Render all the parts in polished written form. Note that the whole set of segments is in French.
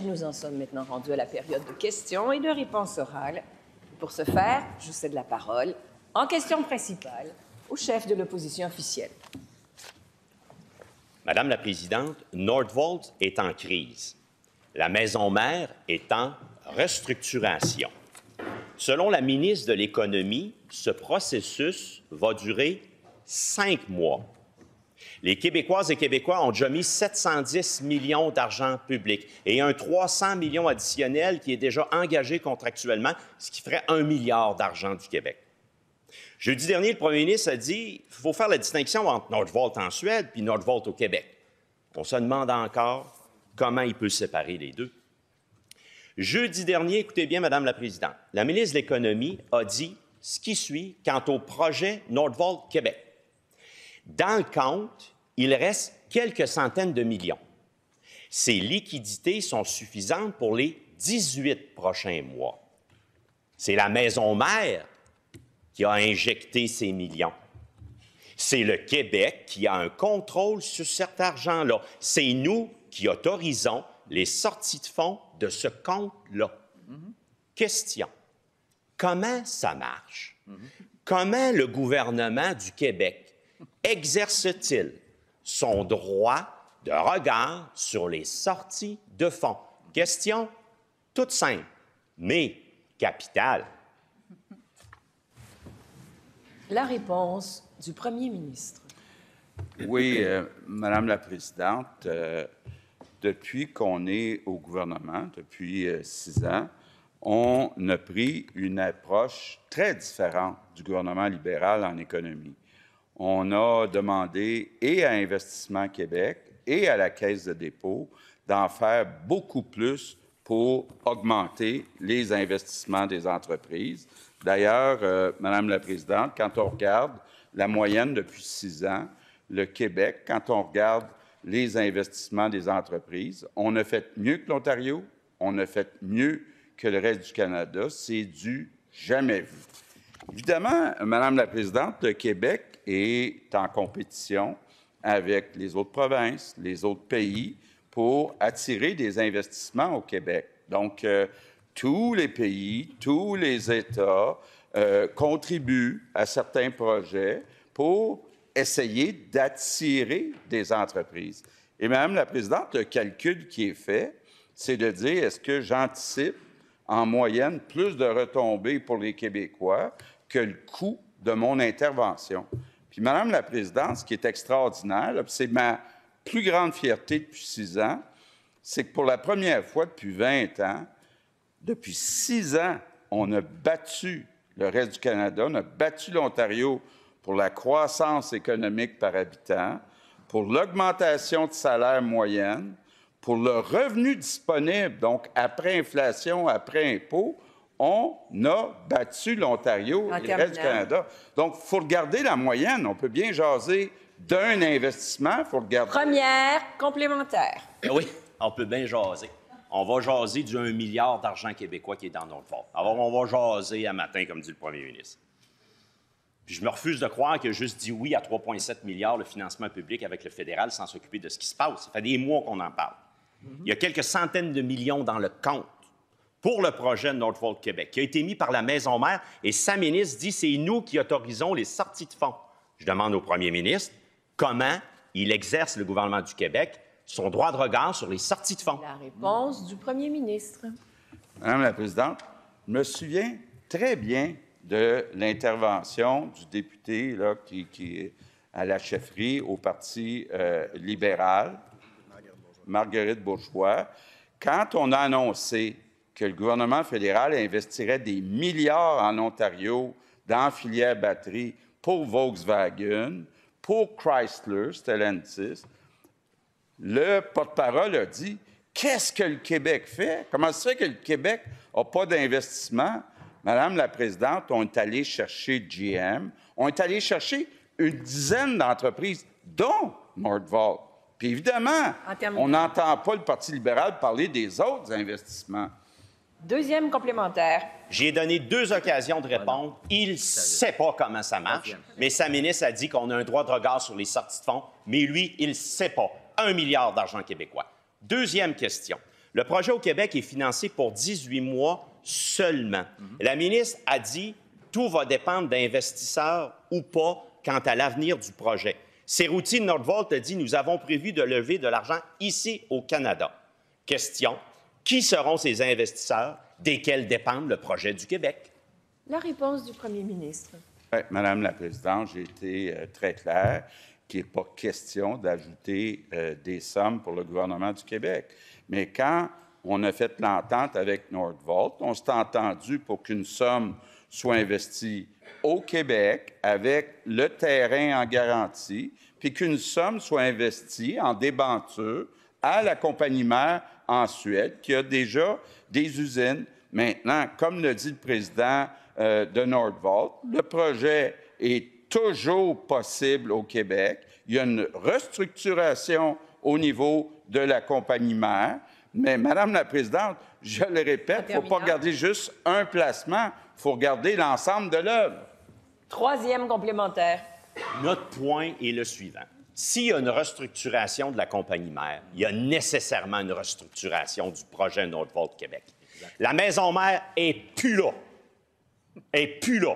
Nous en sommes maintenant rendus à la période de questions et de réponses orales. Pour ce faire, je cède la parole, en question principale, au chef de l'opposition officielle. Madame la Présidente, Nordvolt est en crise. La maison mère est en restructuration. Selon la ministre de l'Économie, ce processus va durer 5 mois. Les Québécoises et Québécois ont déjà mis 710 millions d'argent public et un 300 millions additionnel qui est déjà engagé contractuellement, ce qui ferait 1 milliard d'argent du Québec. Jeudi dernier, le premier ministre a dit qu'il faut faire la distinction entre Nordvolt en Suède et Nordvolt au Québec. On se demande encore comment il peut séparer les deux. Jeudi dernier, écoutez bien, Madame la Présidente, la ministre de l'Économie a dit ce qui suit quant au projet Nordvolt Québec. Dans le compte, il reste quelques centaines de millions. Ces liquidités sont suffisantes pour les 18 prochains mois. C'est la maison mère qui a injecté ces millions. C'est le Québec qui a un contrôle sur cet argent-là. C'est nous qui autorisons les sorties de fonds de ce compte-là. Question. Comment ça marche? Comment le gouvernement du Québec exerce-t-il son droit de regard sur les sorties de fonds? Question toute simple, mais capitale. La réponse du premier ministre. Oui, Madame la Présidente, depuis qu'on est au gouvernement, depuis 6 ans, on a pris une approche très différente du gouvernement libéral en économie. On a demandé et à Investissement Québec et à la Caisse de dépôt d'en faire beaucoup plus pour augmenter les investissements des entreprises. D'ailleurs, Madame la Présidente, quand on regarde la moyenne depuis 6 ans, le Québec, quand on regarde les investissements des entreprises, on a fait mieux que l'Ontario, on a fait mieux que le reste du Canada. C'est du jamais vu. Évidemment, Madame la Présidente, le Québec est en compétition avec les autres provinces, les autres pays, pour attirer des investissements au Québec. Donc, tous les pays, tous les États contribuent à certains projets pour essayer d'attirer des entreprises. Et Madame la Présidente, le calcul qui est fait, c'est de dire, est-ce que j'anticipe en moyenne plus de retombées pour les Québécois que le coût de mon intervention? Puis, Madame la Présidente, ce qui est extraordinaire, c'est ma plus grande fierté depuis 6 ans, c'est que pour la première fois depuis 20 ans, depuis 6 ans, on a battu le reste du Canada, on a battu l'Ontario pour la croissance économique par habitant, pour l'augmentation de salaire moyenne, pour le revenu disponible, donc après inflation, après impôt, on a battu l'Ontario et le reste du Canada. Donc, il faut regarder la moyenne. On peut bien jaser d'un investissement, il faut regarder... Première complémentaire. Oui, on peut bien jaser. On va jaser du 1 milliard d'argent québécois qui est dans notre fonds. Alors, on va jaser à matin, comme dit le premier ministre. Puis je me refuse de croire qu'il a juste dit oui à 3,7 milliards le financement public avec le fédéral sans s'occuper de ce qui se passe. Ça fait des mois qu'on en parle. Il y a quelques centaines de millions dans le compte pour le projet de Nordvolt Québec, qui a été mis par la maison mère, et sa ministre dit c'est nous qui autorisons les sorties de fonds. Je demande au premier ministre comment il exerce, le gouvernement du Québec, son droit de regard sur les sorties de fonds. La réponse du premier ministre. Madame la Présidente, je me souviens très bien de l'intervention du député là, qui est à la chefferie au Parti libéral, Marguerite Bourgeois, quand on a annoncé que le gouvernement fédéral investirait des milliards en Ontario dans la filière batterie pour Volkswagen, pour Chrysler, Stellantis, le porte-parole a dit « Qu'est-ce que le Québec fait? Comment ça se fait que le Québec n'a pas d'investissement? » Madame la Présidente, on est allé chercher GM, on est allé chercher une dizaine d'entreprises, dont Nordvolt. Puis évidemment, on n'entend pas le Parti libéral parler des autres investissements. Deuxième complémentaire. J'ai donné 2 occasions de répondre. Il ne sait pas comment ça marche, mais sa ministre a dit qu'on a un droit de regard sur les sorties de fonds, mais lui, il ne sait pas. 1 milliard d'argent québécois. Deuxième question. Le projet au Québec est financé pour 18 mois seulement. La ministre a dit tout va dépendre d'investisseurs ou pas quant à l'avenir du projet. Cerruti Nordvolt a dit nous avons prévu de lever de l'argent ici au Canada. Question, qui seront ces investisseurs desquels dépend le projet du Québec? La réponse du premier ministre. Oui, Madame la Présidente, j'ai été très clair qu'il n'est pas question d'ajouter des sommes pour le gouvernement du Québec. Mais quand on a fait l'entente avec Nordvolt, on s'est entendu pour qu'une somme soit investie au Québec avec le terrain en garantie, puis qu'une somme soit investie en débenture à la compagnie mère en Suède, qui a déjà des usines. Maintenant, comme le dit le président de Nordvolt, le projet est toujours possible au Québec. Il y a une restructuration au niveau de la compagnie mère. Mais, Madame la Présidente, je le répète, il ne faut pas regarder juste un placement, il faut regarder l'ensemble de l'œuvre. Troisième complémentaire. Notre point est le suivant. S'il y a une restructuration de la compagnie mère, il y a nécessairement une restructuration du projet Nordvolt Québec. La maison mère est plus là. Elle n'est plus là.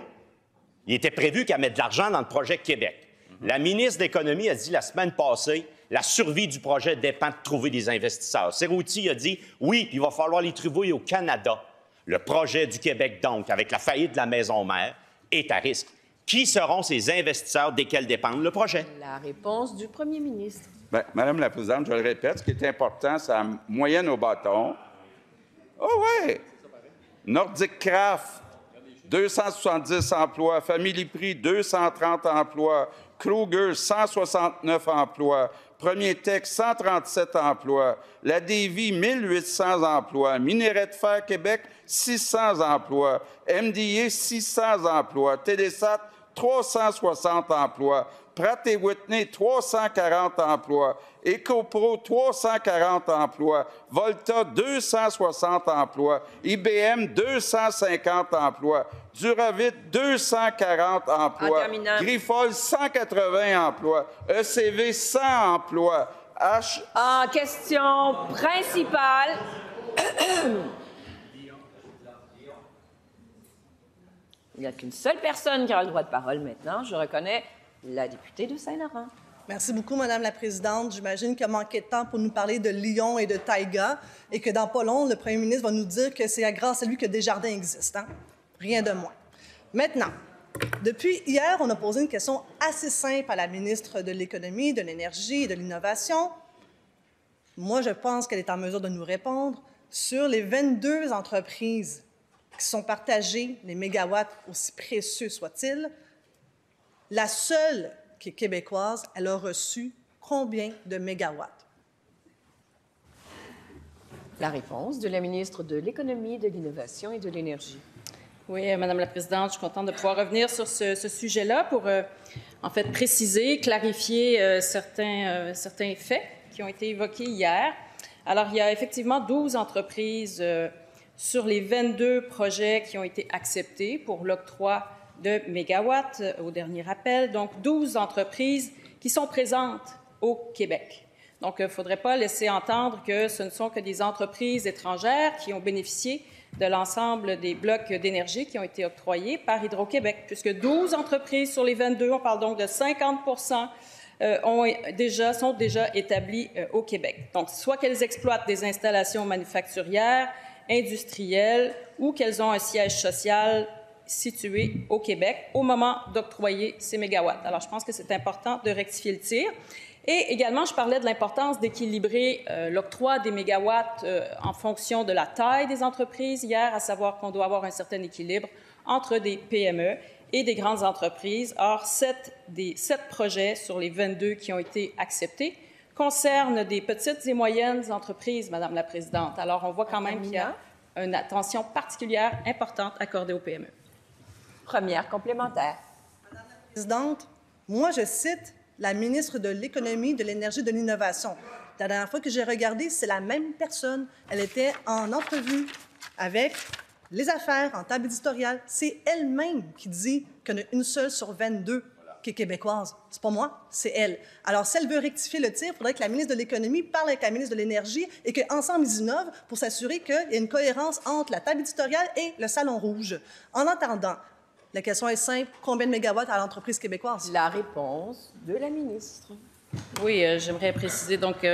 Il était prévu qu'elle mette de l'argent dans le projet Québec. La ministre de l'Économie a dit la semaine passée la survie du projet dépend de trouver des investisseurs. Cerruti a dit oui, il va falloir les trouver au Canada. Le projet du Québec, donc, avec la faillite de la maison mère, est à risque. Qui seront ces investisseurs desquels dépend le projet? La réponse du premier ministre. Bien, Madame la Présidente, je le répète, ce qui est important, c'est la moyenne au bâton. Oh oui! Nordic Craft, 270 emplois. Family Prix, 230 emplois. Kruger, 169 emplois. Premier Tech, 137 emplois. La Davy, 1800 emplois. Minerai de fer Québec, 600 emplois. MDA, 600 emplois. Télésat, 360 emplois. Pratt & Whitney, 340 emplois. EcoPro, 340 emplois. Volta, 260 emplois. IBM, 250 emplois. Duravit, 240 emplois. Grifols, 180 emplois. ECV, 100 emplois. En question principale. Il n'y a qu'une seule personne qui aura le droit de parole maintenant. Je reconnais la députée de Saint-Laurent. Merci beaucoup, Madame la Présidente. J'imagine qu'il a manqué de temps pour nous parler de Lyon et de Taïga et que dans pas long, le premier ministre va nous dire que c'est grâce à lui que Desjardins existe. Hein? Rien de moins. Maintenant, depuis hier, on a posé une question assez simple à la ministre de l'Économie, de l'Énergie et de l'Innovation. Moi, je pense qu'elle est en mesure de nous répondre sur les 22 entreprises qui sont partagées, les mégawatts, aussi précieux soient-ils. La seule qui est québécoise, elle a reçu combien de mégawatts? La réponse de la ministre de l'Économie, de l'Innovation et de l'Énergie. Oui, Madame la Présidente, je suis contente de pouvoir revenir sur ce sujet-là pour, en fait, préciser, clarifier certains faits qui ont été évoqués hier. Alors, il y a effectivement 12 entreprises sur les 22 projets qui ont été acceptés pour l'octroi de mégawatts au dernier appel. Donc, 12 entreprises qui sont présentes au Québec. Donc, il ne faudrait pas laisser entendre que ce ne sont que des entreprises étrangères qui ont bénéficié de l'ensemble des blocs d'énergie qui ont été octroyés par Hydro-Québec, puisque 12 entreprises sur les 22, on parle donc de 50 sont déjà établies au Québec. Donc, soit qu'elles exploitent des installations manufacturières, industrielles, ou qu'elles ont un siège social situé au Québec au moment d'octroyer ces mégawatts. Alors, je pense que c'est important de rectifier le tir. Et également, je parlais de l'importance d'équilibrer l'octroi des mégawatts en fonction de la taille des entreprises hier, à savoir qu'on doit avoir un certain équilibre entre des PME et des grandes entreprises. Or, 7 des 7 projets sur les 22 qui ont été acceptés concernent des petites et moyennes entreprises, Madame la Présidente. Alors, on voit quand même qu'il y a une attention particulière importante accordée aux PME. Première complémentaire. Madame la Présidente, moi, je cite la ministre de l'Économie, de l'Énergie et de l'Innovation. La dernière fois que j'ai regardé, c'est la même personne. Elle était en entrevue avec les affaires, en table éditoriale. C'est elle-même qui dit qu'il y en a une seule sur 22 qui est québécoise. C'est pas moi, c'est elle. Alors, si elle veut rectifier le tir, il faudrait que la ministre de l'Économie parle avec la ministre de l'Énergie et qu'ensemble, ils innovent pour s'assurer qu'il y a une cohérence entre la table éditoriale et le Salon Rouge. En attendant, la question est simple. Combien de mégawatts à l'entreprise québécoise? La réponse de la ministre. Oui, j'aimerais préciser. Donc,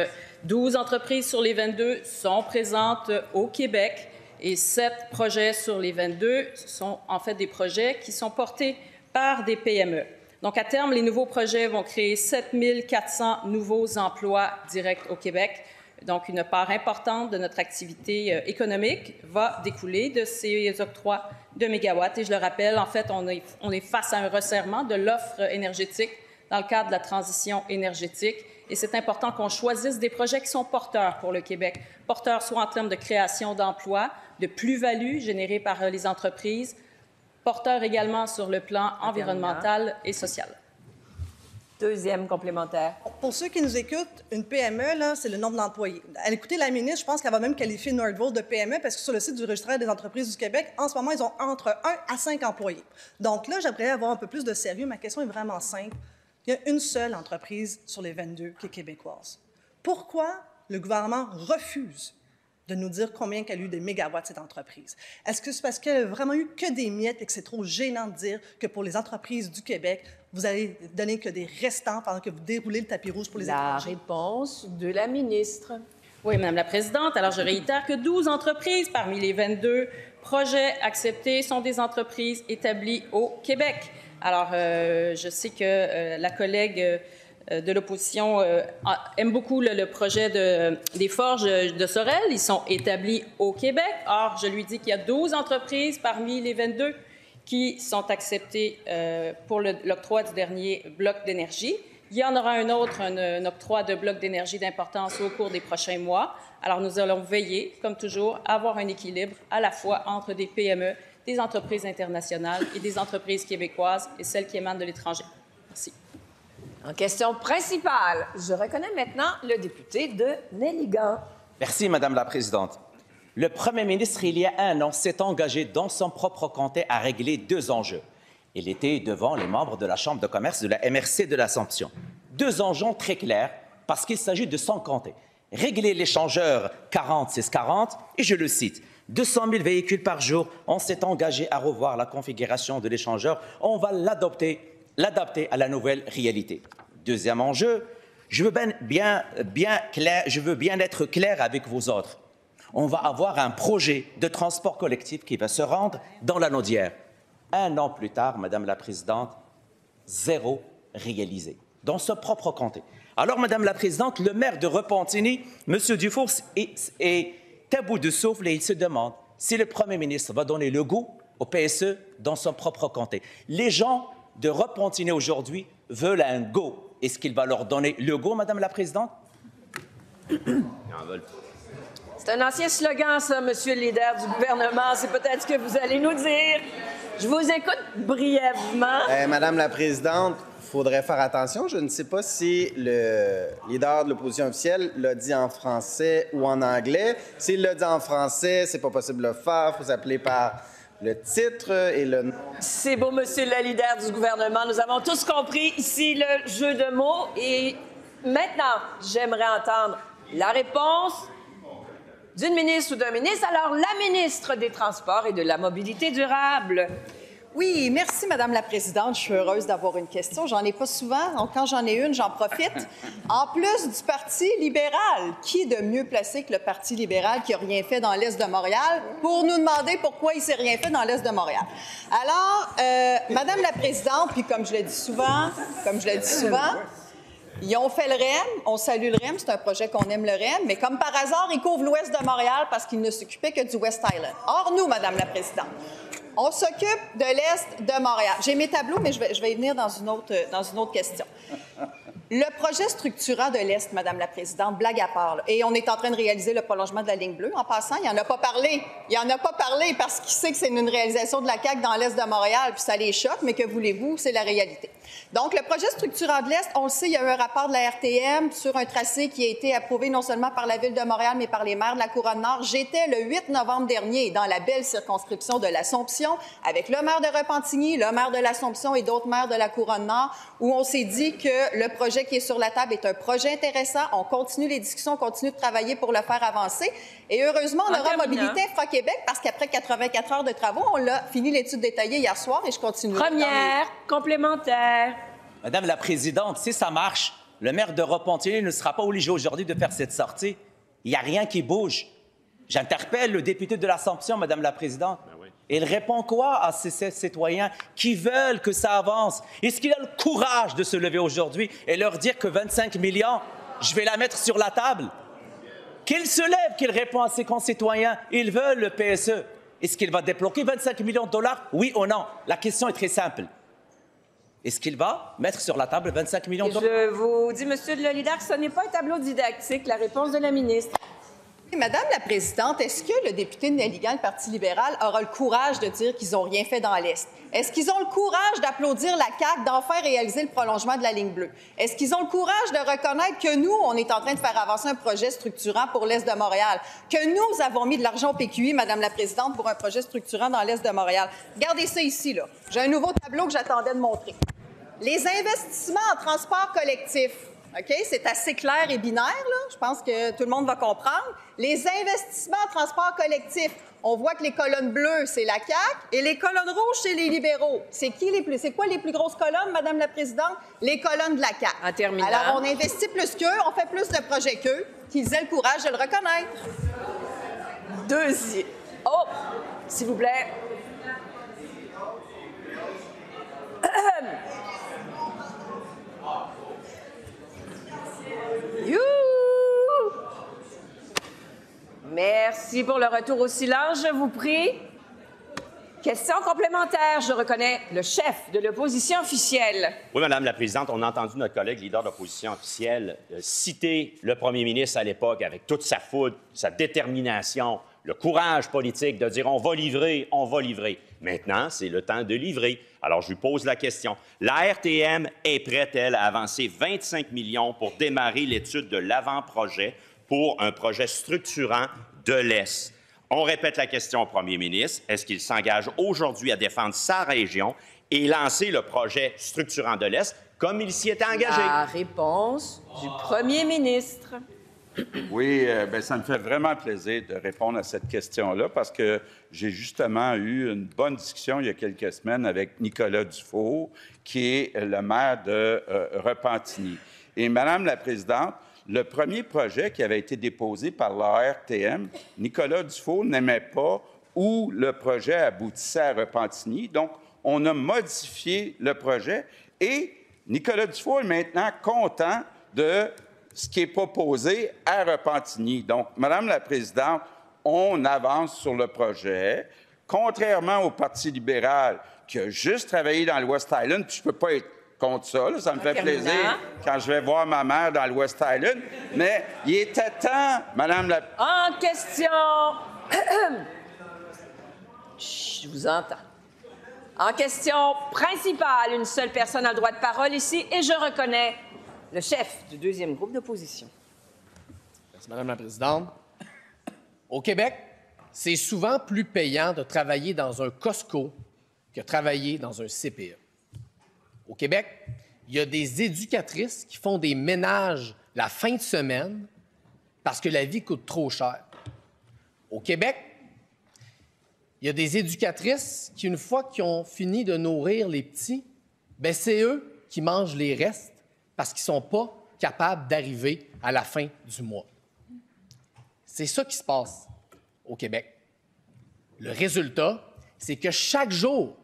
12 entreprises sur les 22 sont présentes au Québec et 7 projets sur les 22 sont en fait des projets qui sont portés par des PME. Donc, à terme, les nouveaux projets vont créer 7 400 nouveaux emplois directs au Québec. Donc, une part importante de notre activité économique va découler de ces octrois de mégawatts. Et je le rappelle, en fait, on est face à un resserrement de l'offre énergétique dans le cadre de la transition énergétique. Et c'est important qu'on choisisse des projets qui sont porteurs pour le Québec. Porteurs soit en termes de création d'emplois, de plus-value générée par les entreprises, porteurs également sur le plan environnemental et social. Deuxième complémentaire. Pour ceux qui nous écoutent, une PME, là, c'est le nombre d'employés. À l'écouter la ministre, je pense qu'elle va même qualifier Nordvolt de PME parce que sur le site du registre des entreprises du Québec, en ce moment, ils ont entre 1 à 5 employés. Donc là, j'aimerais avoir un peu plus de sérieux. Ma question est vraiment simple. Il y a une seule entreprise sur les 22 qui est québécoise. Pourquoi le gouvernement refuse de nous dire combien qu'elle a eu des mégawatts, cette entreprise? Est-ce que c'est parce qu'elle n'a vraiment eu que des miettes et que c'est trop gênant de dire que pour les entreprises du Québec, vous allez donner que des restants pendant que vous déroulez le tapis rouge pour les étrangers? La réponse de la ministre. Oui, Madame la Présidente. Alors, je réitère que 12 entreprises parmi les 22 projets acceptés sont des entreprises établies au Québec. Alors, je sais que la collègue de l'opposition aime beaucoup le projet des forges de Sorel. Ils sont établis au Québec. Or, je lui dis qu'il y a 12 entreprises parmi les 22 qui sont acceptées pour l'octroi du dernier bloc d'énergie. Il y en aura un autre, un octroi de bloc d'énergie d'importance au cours des prochains mois. Alors, nous allons veiller, comme toujours, à avoir un équilibre à la fois entre des PME, des entreprises internationales et des entreprises québécoises et celles qui émanent de l'étranger. Merci. En question principale, je reconnais maintenant le député de Nelligan. Merci, Madame la Présidente. Le Premier ministre, il y a un an, s'est engagé dans son propre comté à régler 2 enjeux. Il était devant les membres de la Chambre de commerce de la MRC de l'Assomption. 2 enjeux très clairs, parce qu'il s'agit de son comté. Régler l'échangeur 40-640, et je le cite, 200 000 véhicules par jour, on s'est engagé à revoir la configuration de l'échangeur, on va l'adapter à la nouvelle réalité. Deuxième enjeu, je veux bien être clair avec vous autres. On va avoir un projet de transport collectif qui va se rendre dans la Naudière. 1 an plus tard, Madame la Présidente, 0 réalisé dans ce propre comté. Alors, Madame la Présidente, le maire de Repentigny, M. Dufour, est à bout de souffle et il se demande si le Premier ministre va donner le go au PSE dans son propre comté. Les gens de Repentigny aujourd'hui veulent un go. Est-ce qu'il va leur donner le go, Madame la Présidente? C'est un ancien slogan, ça, Monsieur le leader du gouvernement. C'est peut-être ce que vous allez nous dire. Je vous écoute brièvement. Madame la Présidente, il faudrait faire attention. Je ne sais pas si le leader de l'opposition officielle l'a dit en français ou en anglais. S'il l'a dit en français, c'est pas possible de le faire. Il faut s'appeler par le titre et le nom. C'est beau, Monsieur le leader du gouvernement. Nous avons tous compris ici le jeu de mots. Et maintenant, j'aimerais entendre la réponse d'une ministre ou d'un ministre. Alors, la ministre des Transports et de la Mobilité durable. Oui, merci, Madame la Présidente. Je suis heureuse d'avoir une question. J'en ai pas souvent, donc quand j'en ai une, j'en profite. En plus du Parti libéral, qui est de mieux placé que le Parti libéral qui n'a rien fait dans l'Est de Montréal pour nous demander pourquoi il ne s'est rien fait dans l'Est de Montréal? Alors, Madame la Présidente, puis comme je le dis souvent, ils ont fait le REM, on salue le REM, c'est un projet qu'on aime le REM, mais comme par hasard, ils couvrent l'ouest de Montréal parce qu'ils ne s'occupaient que du West Island. Or, nous, Madame la Présidente, on s'occupe de l'est de Montréal. J'ai mes tableaux, mais je vais y venir dans une autre question. Le projet structurant de l'Est, Madame la Présidente, blague à part, là, et on est en train de réaliser le prolongement de la ligne bleue. En passant, il n'en a pas parlé. Il n'en a pas parlé parce qu'il sait que c'est une réalisation de la CAQ dans l'Est de Montréal, puis ça les choque, mais que voulez-vous, c'est la réalité. Donc, le projet structurant de l'Est, on le sait, il y a eu un rapport de la RTM sur un tracé qui a été approuvé non seulement par la Ville de Montréal, mais par les maires de la Couronne-Nord. J'étais le 8 novembre dernier dans la belle circonscription de l'Assomption avec le maire de Repentigny, le maire de l'Assomption et d'autres maires de la Couronne-Nord, où on s'est dit que le projet qui est sur la table est un projet intéressant. On continue les discussions, on continue de travailler pour le faire avancer. Et heureusement, on aura Mobilité Infra-Québec parce qu'après 84 heures de travaux, on l'a fini l'étude détaillée hier soir et je continue. Première, complémentaire. Madame la Présidente, si ça marche, le maire de Repentigny ne sera pas obligé aujourd'hui de faire cette sortie. Il n'y a rien qui bouge. J'interpelle le député de l'Assomption, Madame la Présidente. Il répond quoi à ces citoyens qui veulent que ça avance? Est-ce qu'il a le courage de se lever aujourd'hui et leur dire que 25 millions, je vais la mettre sur la table? Qu'il se lève, qu'il répond à ses concitoyens. Ils veulent le PSE. Est-ce qu'il va débloquer 25 millions de dollars? Oui ou non? La question est très simple. Est-ce qu'il va mettre sur la table 25 millions de dollars? Je vous dis, Monsieur de Lolidaire, que ce n'est pas un tableau didactique, la réponse de la ministre. Madame la Présidente, est-ce que le député de Nelligan, le Parti libéral, aura le courage de dire qu'ils n'ont rien fait dans l'Est? Est-ce qu'ils ont le courage d'applaudir la CAQ, d'enfin réaliser le prolongement de la ligne bleue? Est-ce qu'ils ont le courage de reconnaître que nous, on est en train de faire avancer un projet structurant pour l'Est de Montréal? Que nous avons mis de l'argent au PQI, Madame la Présidente, pour un projet structurant dans l'Est de Montréal? Regardez ça ici, là. J'ai un nouveau tableau que j'attendais de montrer. Les investissements en transport collectif. OK? C'est assez clair et binaire, là. Je pense que tout le monde va comprendre. Les investissements en transport collectif, on voit que les colonnes bleues, c'est la CAQ, et les colonnes rouges, c'est les libéraux. C'est quoi les plus grosses colonnes, Madame la Présidente? Les colonnes de la CAQ. En terminant. Alors, on investit plus qu'eux, on fait plus de projets qu'eux, qu'ils aient le courage de le reconnaître. Deuxième. Oh, s'il vous plaît. Youhou! Merci pour le retour au silence, je vous prie. Question complémentaire. Je reconnais le chef de l'opposition officielle. Oui, Madame la Présidente, on a entendu notre collègue leader de l'opposition officielle citer le premier ministre à l'époque avec toute sa foudre, sa détermination, le courage politique de dire « on va livrer, on va livrer ». Maintenant, c'est le temps de livrer. Alors, je lui pose la question. La RTM est prête, elle, à avancer 25 millions pour démarrer l'étude de l'avant-projet pour un projet structurant de l'Est. On répète la question au premier ministre. Est-ce qu'il s'engage aujourd'hui à défendre sa région et lancer le projet structurant de l'Est comme il s'y était engagé? La réponse du premier ministre. Oui, ça me fait vraiment plaisir de répondre à cette question-là parce que j'ai justement eu une bonne discussion il y a quelques semaines avec Nicolas Dufault, qui est le maire de Repentigny. Et Madame la Présidente, le premier projet qui avait été déposé par la RTM, Nicolas Dufault n'aimait pas où le projet aboutissait à Repentigny. Donc, on a modifié le projet et Nicolas Dufault est maintenant content de ce qui est proposé à Repentigny. Donc, Madame la Présidente, on avance sur le projet. Contrairement au Parti libéral qui a juste travaillé dans le West Island, puis je ne peux pas être contre ça, là, ça me fait plaisir quand je vais voir ma mère dans le West Island, mais il était temps, Madame la... En question... Chut, je vous entends. En question principale, une seule personne a le droit de parole ici, et je reconnais le chef du deuxième groupe d'opposition. Merci, Madame la Présidente. Au Québec, c'est souvent plus payant de travailler dans un Costco que travailler dans un CPE. Au Québec, il y a des éducatrices qui font des ménages la fin de semaine parce que la vie coûte trop cher. Au Québec, il y a des éducatrices qui, une fois qu'ils ont fini de nourrir les petits, bien, c'est eux qui mangent les restes parce qu'ils ne sont pas capables d'arriver à la fin du mois. C'est ça qui se passe au Québec. Le résultat, c'est que chaque jour,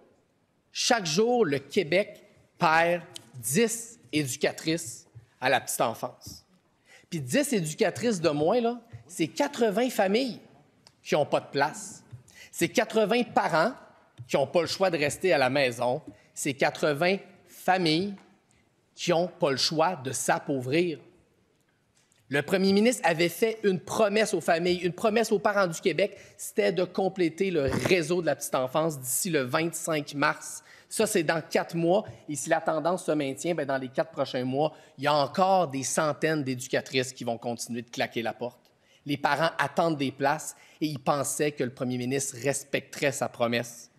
le Québec perd 10 éducatrices à la petite enfance. Puis 10 éducatrices de moins, là, c'est 80 familles qui n'ont pas de place. C'est 80 parents qui n'ont pas le choix de rester à la maison. C'est 80 familles qui n'ont pas le choix de s'appauvrir. Le premier ministre avait fait une promesse aux familles, une promesse aux parents du Québec, c'était de compléter le réseau de la petite enfance d'ici le 25 mars. Ça, c'est dans 4 mois. Et si la tendance se maintient, bien, dans les 4 prochains mois, il y a encore des centaines d'éducatrices qui vont continuer de claquer la porte. Les parents attendent des places et ils pensaient que le premier ministre respecterait sa promesse.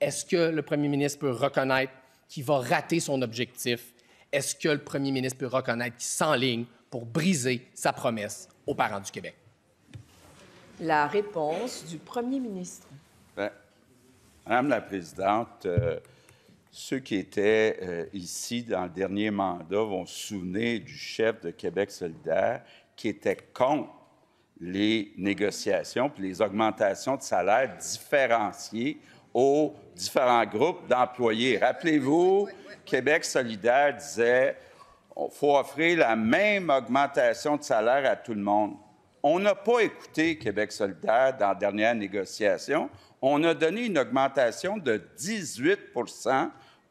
Est-ce que le premier ministre peut reconnaître qu'il va rater son objectif? Est-ce que le premier ministre peut reconnaître qu'il s'enligne pour briser sa promesse aux parents du Québec? La réponse du premier ministre. Bien, Madame la présidente, ceux qui étaient ici dans le dernier mandat vont se souvenir du chef de Québec solidaire qui était contre les négociations puis les augmentations de salaire différenciées aux différents groupes d'employés. Rappelez-vous, Québec solidaire disait il faut offrir la même augmentation de salaire à tout le monde. On n'a pas écouté Québec solidaire dans la dernière négociation. On a donné une augmentation de 18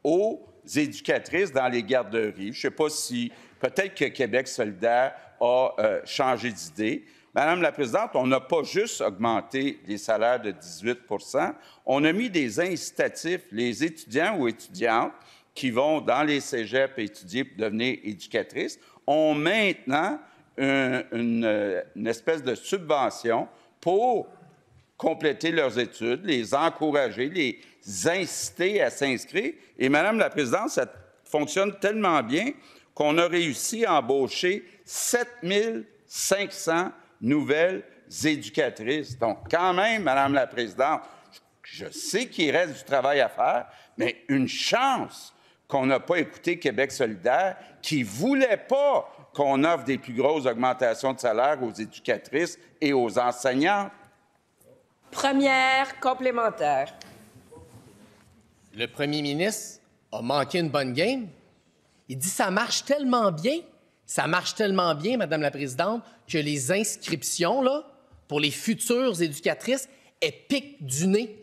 aux éducatrices dans les garderies. Je ne sais pas si peut-être que Québec solidaire a changé d'idée. Madame la présidente, on n'a pas juste augmenté les salaires de 18 on a mis des incitatifs. Les étudiants ou étudiantes qui vont dans les cégeps étudier pour devenir éducatrices ont maintenant une espèce de subvention pour compléter leurs études, les encourager, les inciter à s'inscrire. Et Madame la présidente, ça fonctionne tellement bien qu'on a réussi à embaucher 7 500 nouvelles éducatrices. Donc, quand même, Madame la présidente, je sais qu'il reste du travail à faire, mais une chance qu'on n'a pas écouté Québec solidaire, qui ne voulait pas qu'on offre des plus grosses augmentations de salaire aux éducatrices et aux enseignants. Première complémentaire. Le premier ministre a manqué une bonne game. Il dit ça marche tellement bien, Madame la présidente, que les inscriptions là, pour les futures éducatrices, elles piquent du nez.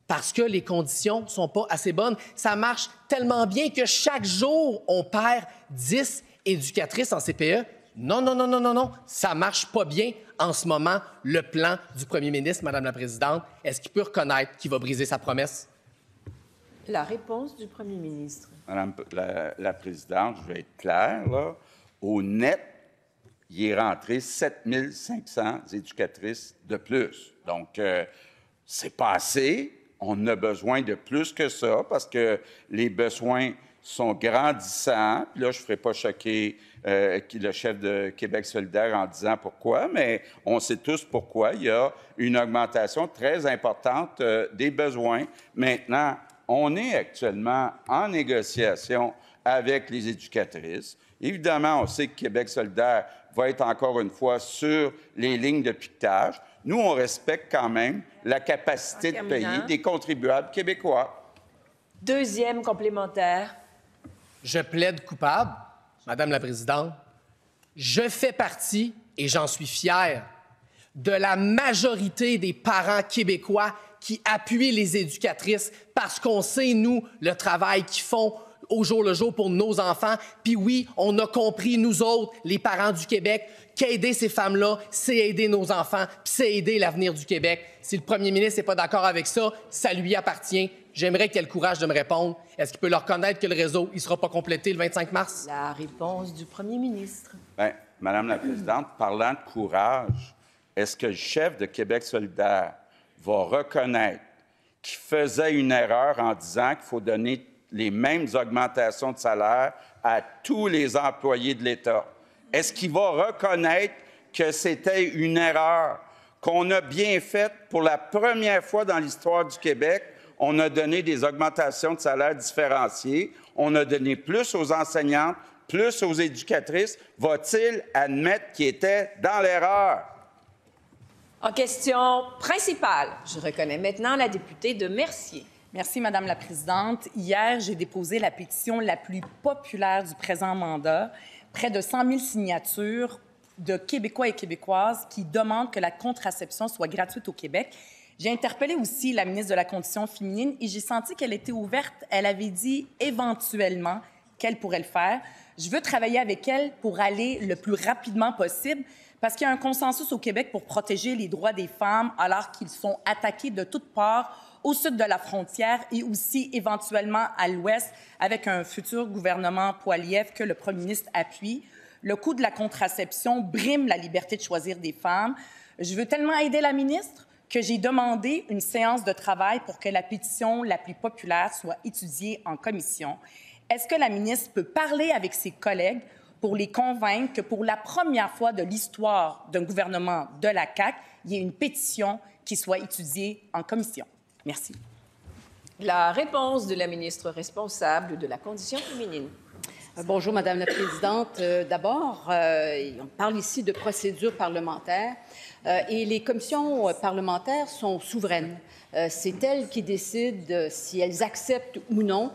Parce que les conditions ne sont pas assez bonnes. Ça marche tellement bien que chaque jour, on perd 10 éducatrices en CPE. Non, ça ne marche pas bien en ce moment, le plan du premier ministre, Madame la présidente. Est-ce qu'il peut reconnaître qu'il va briser sa promesse? La réponse du premier ministre. Madame la présidente, je vais être clair, là. Au net, il est rentré 7 500 éducatrices de plus. Donc, c'est pas assez. On a besoin de plus que ça parce que les besoins sont grandissants. Puis là, je ne ferai pas choquer le chef de Québec solidaire en disant pourquoi, mais on sait tous pourquoi. Il y a une augmentation très importante des besoins. Maintenant, on est actuellement en négociation avec les éducatrices. Évidemment, on sait que Québec solidaire va être encore une fois sur les lignes de piquetage. Nous, on respecte quand même la capacité de payer des contribuables québécois. Deuxième complémentaire. Je plaide coupable, Madame la présidente. Je fais partie, et j'en suis fier, de la majorité des parents québécois qui appuient les éducatrices parce qu'on sait, nous, le travail qu'ils font au jour le jour pour nos enfants. Puis oui, on a compris, nous autres, les parents du Québec, qu'aider ces femmes-là, c'est aider nos enfants, puis c'est aider l'avenir du Québec. Si le premier ministre n'est pas d'accord avec ça, ça lui appartient. J'aimerais qu'il ait le courage de me répondre. Est-ce qu'il peut leur reconnaître que le réseau ne sera pas complété le 25 mars? La réponse du premier ministre. Bien, Madame la présidente, parlant de courage, est-ce que le chef de Québec solidaire va reconnaître qu'il faisait une erreur en disant qu'il faut donner les mêmes augmentations de salaire à tous les employés de l'État? Est-ce qu'il va reconnaître que c'était une erreur, qu'on a bien faite pour la première fois dans l'histoire du Québec? On a donné des augmentations de salaire différenciées, on a donné plus aux enseignantes, plus aux éducatrices. Va-t-il admettre qu'il était dans l'erreur? En question principale, je reconnais maintenant la députée de Mercier. Merci, Madame la présidente. Hier, j'ai déposé la pétition la plus populaire du présent mandat. Près de 100 000 signatures de Québécois et Québécoises qui demandent que la contraception soit gratuite au Québec. J'ai interpellé aussi la ministre de la Condition féminine et j'ai senti qu'elle était ouverte. Elle avait dit éventuellement qu'elle pourrait le faire. Je veux travailler avec elle pour aller le plus rapidement possible parce qu'il y a un consensus au Québec pour protéger les droits des femmes alors qu'ils sont attaqués de toutes parts au sud de la frontière et aussi éventuellement à l'ouest avec un futur gouvernement Poilievre que le premier ministre appuie. Le coût de la contraception brime la liberté de choisir des femmes. Je veux tellement aider la ministre que j'ai demandé une séance de travail pour que la pétition la plus populaire soit étudiée en commission. Est-ce que la ministre peut parler avec ses collègues pour les convaincre que pour la première fois de l'histoire d'un gouvernement de la CAQ, il y ait une pétition qui soit étudiée en commission? Merci. La réponse de la ministre responsable de la condition féminine. Bonjour, Madame la Présidente. D'abord, on parle ici de procédure parlementaire et les commissions parlementaires sont souveraines. C'est elles qui décident si elles acceptent ou non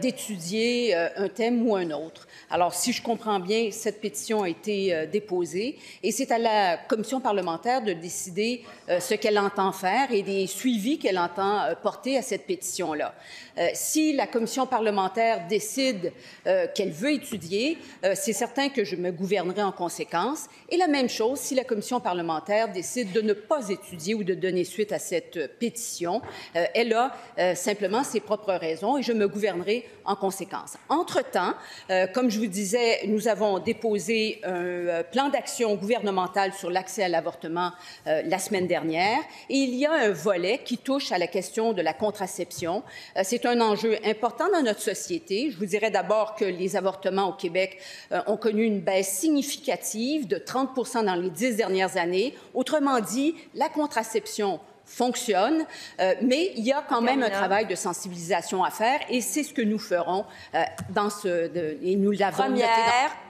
d'étudier un thème ou un autre. Alors, si je comprends bien, cette pétition a été déposée et c'est à la commission parlementaire de décider ce qu'elle entend faire et des suivis qu'elle entend porter à cette pétition-là. Si la commission parlementaire décide qu'elle veut étudier, c'est certain que je me gouvernerai en conséquence. Et la même chose, si la commission parlementaire décide de ne pas étudier ou de donner suite à cette pétition, elle a simplement ses propres raisons et je me gouvernerai en conséquence. Entre-temps, comme je vous disais, nous avons déposé un plan d'action gouvernemental sur l'accès à l'avortement la semaine dernière et il y a un volet qui touche à la question de la contraception. C'est un enjeu important dans notre société. Je vous dirais d'abord que les avortements au Québec ont connu une baisse significative de 30 % dans les 10 dernières années. Autrement dit, la contraception fonctionne, mais il y a quand même un travail de sensibilisation à faire et c'est ce que nous ferons et nous l'avons noté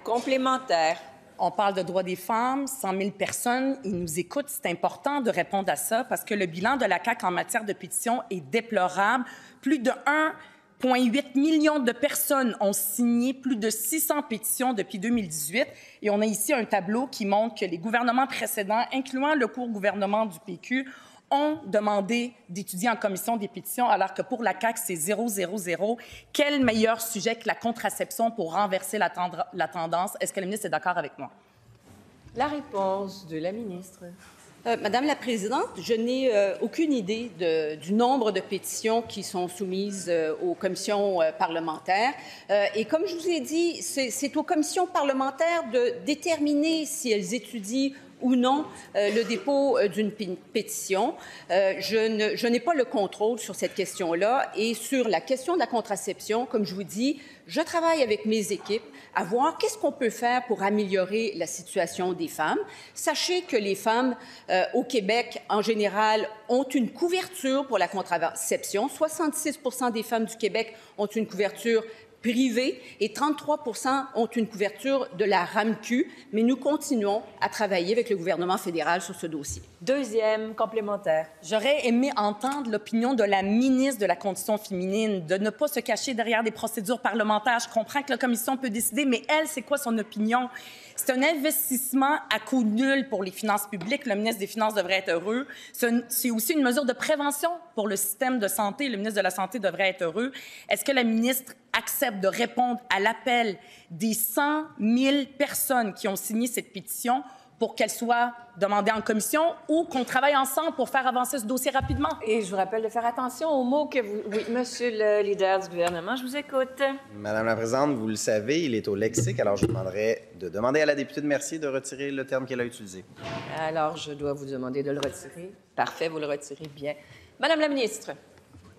complémentaire. On parle de droits des femmes, 100 000 personnes, ils nous écoutent. C'est important de répondre à ça parce que le bilan de la CAQ en matière de pétition est déplorable. Plus de 1,8 million de personnes ont signé plus de 600 pétitions depuis 2018. Et on a ici un tableau qui montre que les gouvernements précédents, incluant le court gouvernement du PQ, ont demandé d'étudier en commission des pétitions, alors que pour la CAQ, c'est 0, 0, 0. Quel meilleur sujet que la contraception pour renverser la tendance? Est-ce que le ministre est d'accord avec moi? La réponse de la ministre. Madame la Présidente, je n'ai aucune idée du nombre de pétitions qui sont soumises aux commissions parlementaires. Et comme je vous ai dit, c'est aux commissions parlementaires de déterminer si elles étudient ou non le dépôt d'une pétition. Je n'ai pas le contrôle sur cette question-là. Et sur la question de la contraception, comme je vous dis, je travaille avec mes équipes à voir qu'est-ce qu'on peut faire pour améliorer la situation des femmes. Sachez que les femmes au Québec, en général, ont une couverture pour la contraception. 66 % des femmes du Québec ont une couverture privée et 33 % ont une couverture de la RAMQ, mais nous continuons à travailler avec le gouvernement fédéral sur ce dossier. Deuxième complémentaire. J'aurais aimé entendre l'opinion de la ministre de la Condition féminine, de ne pas se cacher derrière des procédures parlementaires. Je comprends que la commission peut décider, mais elle, c'est quoi son opinion? C'est un investissement à coût nul pour les finances publiques. Le ministre des Finances devrait être heureux. C'est aussi une mesure de prévention pour le système de santé. Le ministre de la Santé devrait être heureux. Est-ce que la ministre accepte de répondre à l'appel des 100 000 personnes qui ont signé cette pétition pour qu'elle soit demandée en commission ou qu'on travaille ensemble pour faire avancer ce dossier rapidement? Et je vous rappelle de faire attention aux mots que vous... Oui, monsieur le leader du gouvernement, je vous écoute. Madame la Présidente, vous le savez, il est au lexique, alors je vous demanderai de demander à la députée de Mercier de retirer le terme qu'elle a utilisé. Alors, je dois vous demander de le retirer. Parfait, vous le retirez bien. Madame la ministre.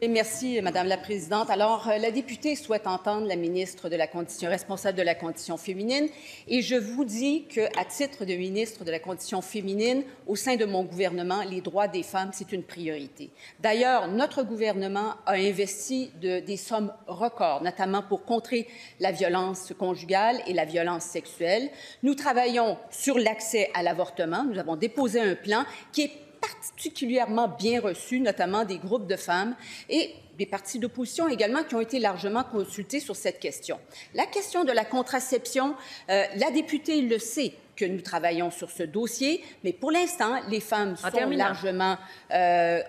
Et merci, Madame la Présidente. Alors, la députée souhaite entendre la ministre de la Condition, responsable de la Condition féminine, et je vous dis qu'à titre de ministre de la Condition féminine, au sein de mon gouvernement, les droits des femmes, c'est une priorité. D'ailleurs, notre gouvernement a investi des sommes records, notamment pour contrer la violence conjugale et la violence sexuelle. Nous travaillons sur l'accès à l'avortement. Nous avons déposé un plan qui est particulièrement bien reçu, notamment des groupes de femmes et des partis d'opposition également qui ont été largement consultés sur cette question. La question de la contraception, la députée le sait que nous travaillons sur ce dossier, mais pour l'instant, les femmes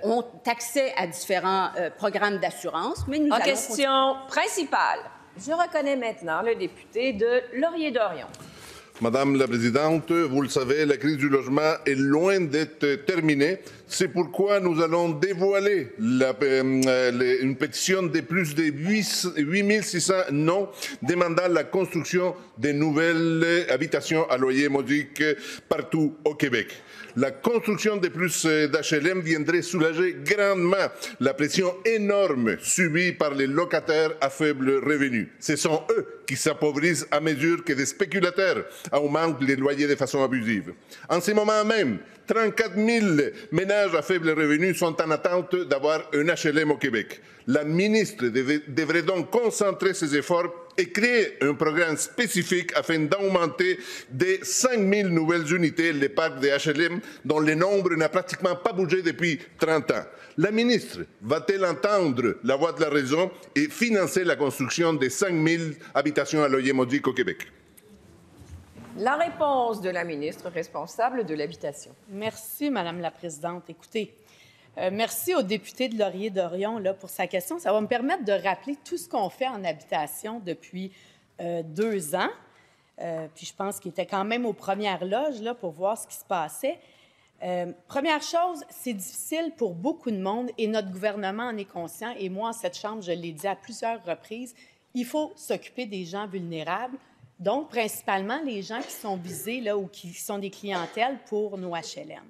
ont accès à différents programmes d'assurance. Mais nous question principale. Je reconnais maintenant le député de Laurier-Dorion. Madame la Présidente, vous le savez, la crise du logement est loin d'être terminée. C'est pourquoi nous allons dévoiler une pétition de plus de 8600 noms demandant la construction de nouvelles habitations à loyer modique partout au Québec. La construction de plus d'HLM viendrait soulager grandement la pression énorme subie par les locataires à faible revenu. Ce sont eux qui s'appauvrissent à mesure que des spéculateurs augmentent les loyers de façon abusive. En ce moment même, 34 000 ménages à faible revenu sont en attente d'avoir un HLM au Québec. La ministre devrait donc concentrer ses efforts et créer un programme spécifique afin d'augmenter de 5 000 nouvelles unités les parcs de HLM dont le nombre n'a pratiquement pas bougé depuis 30 ans. La ministre va-t-elle entendre la voix de la raison et financer la construction de 5 000 habitations à loyer modique au Québec? La réponse de la ministre responsable de l'Habitation. Merci, Madame la Présidente. Écoutez, merci au député de Laurier-Dorion pour sa question. Ça va me permettre de rappeler tout ce qu'on fait en habitation depuis 2 ans. Puis je pense qu'il était quand même aux premières loges là, pour voir ce qui se passait. Première chose, c'est difficile pour beaucoup de monde et notre gouvernement en est conscient. Et moi, en cette Chambre, je l'ai dit à plusieurs reprises, il faut s'occuper des gens vulnérables. Donc, principalement, les gens qui sont visés là, ou qui sont des clientèles pour nos HLM.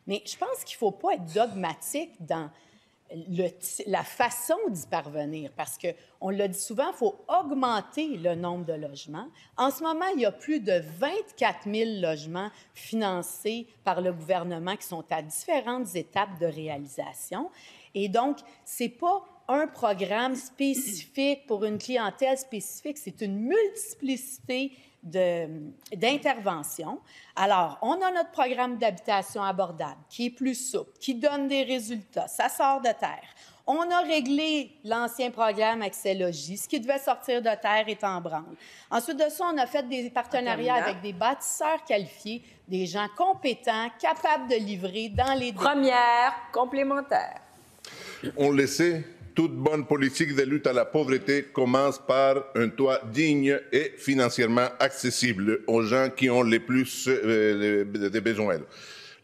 Mais je pense qu'il ne faut pas être dogmatique dans la façon d'y parvenir, parce qu'on l'a dit souvent, il faut augmenter le nombre de logements. En ce moment, il y a plus de 24 000 logements financés par le gouvernement qui sont à différentes étapes de réalisation. Et donc, ce n'est pas un programme spécifique pour une clientèle spécifique, c'est une multiplicité d'interventions. Alors, on a notre programme d'habitation abordable qui est plus souple, qui donne des résultats, ça sort de terre. On a réglé l'ancien programme Accès Logis, ce qui devait sortir de terre est en branle. Ensuite de ça, on a fait des partenariats avec des bâtisseurs qualifiés, des gens compétents, capables de livrer dans les... Première complémentaire. On le sait, toute bonne politique de lutte à la pauvreté commence par un toit digne et financièrement accessible aux gens qui ont les plus de besoins.